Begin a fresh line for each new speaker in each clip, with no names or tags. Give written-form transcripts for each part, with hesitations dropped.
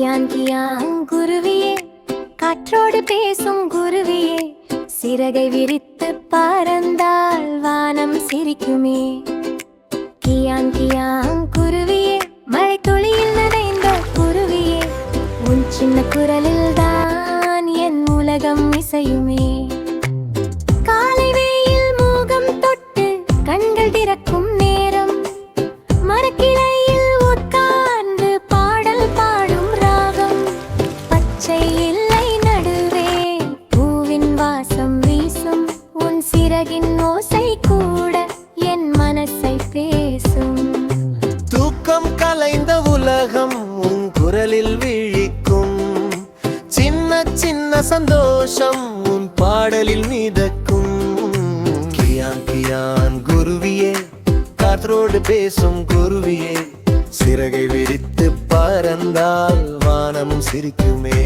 கியான் கியான் குருவியே, காற்றோடு பேசும் குருவியே, சிறகை விரித்து பறந்தால் வானம் சிரிக்குமே. கியான் கியான் குருவியே, மழை துளியில் நனைந்த குருவியே, உன் சின்ன குரலில் தான் என் உலகம் இசையுமே. காலை வெயில் மூகம் தொட்டு கண்கள் திறக்கும் நேரம், மரக்கிளையில் உட்கார்ந்து பாடல் பாடும் ராகம், பச்சை எல்லை நடுவே பூவின் வாசம் வீசும், உன் சிறகின் ஓசை கூட என் மனசை பேசும்.
தூக்கம் கலைந்த உலகம் உன் குரலில் விழிக்கும், சின்ன சின்ன சந்தோஷம் உன் பாடலில் மிதக்கும். கியான் கியான் குருவியே, காற்றோடு பேசும் குருவியே, சிறகை விரித்து பறந்தால் வானம் சிரிக்குமே.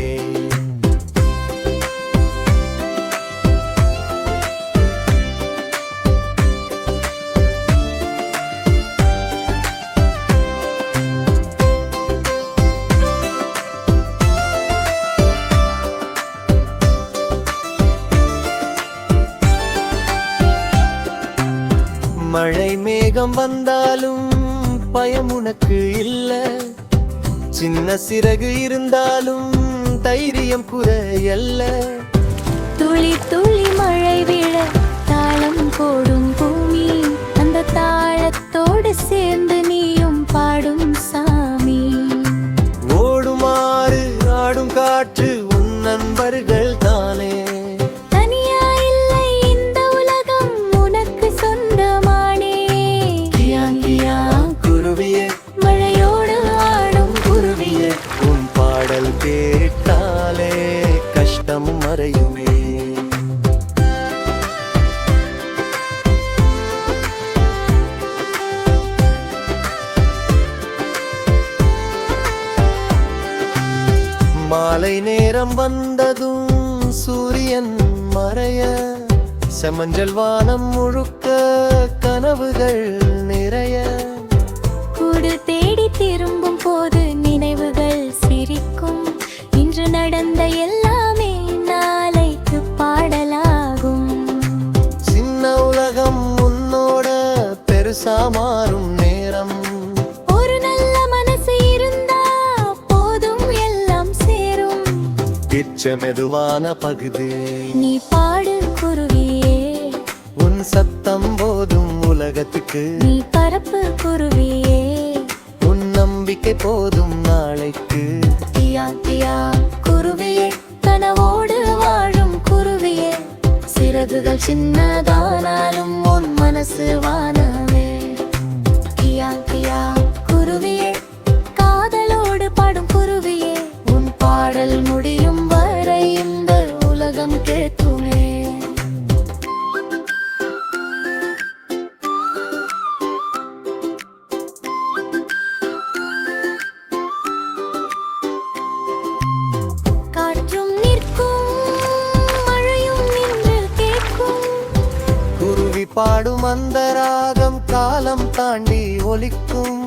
மழை மேகம் வந்தாலும் பயம் உனக்கு இல்ல, சின்ன சிறகு இருந்தாலும் தைரியம் குறையல்ல.
துளி துளி மழை விழ தாளம் போடும் பூமி, அந்த தாளத்தோடு சேர்ந்து நீயும் பாடும் சாமி.
ஓடுமாறு ஆடும் காற்று உன் நண்பர்கள் தானே, கேட்டாலே கஷ்டம் மறையுமே. மாலை நேரம் வந்ததும் சூரியன் மறைய, செமஞ்சல் வானம் முழுக்க கனவுகள் நிறைய.
கூடு தேடி திரும்பும் போது நினைவுகள் சிரிக்கும், இன்று நடந்த எல்லாமே நாளைக்கு பாடலாகும்.
சின்ன உலகம் உன்னோட பெருசா மாறும் நேரம்,
ஒரு நல்ல மனசு இருந்தா போதும் எல்லாம் சேரும்.
பிச்ச மெதுவான பகுதி
நீ பாடு குருவியே,
உன் சத்தம் போதும் உலகத்துக்கு.
நீ பரப்பு குருவியே,
உன் நம்பிக்கை போதும் நாளைக்கு.
கியான் கியான் குருவியே, கனவோடு வாழும் குருவியே, சிறகுகள் சின்னதானாலும் உன் மனசு வானமே. கியான் கியான் குருவியே, காதலோடு பாடும் குருவியே, உன் பாடல் முடியும் வரை இந்த உலகம் கேட்குமே.
பாடும் அந்த ராகம் காலம் தாண்டி ஒலிக்கும்,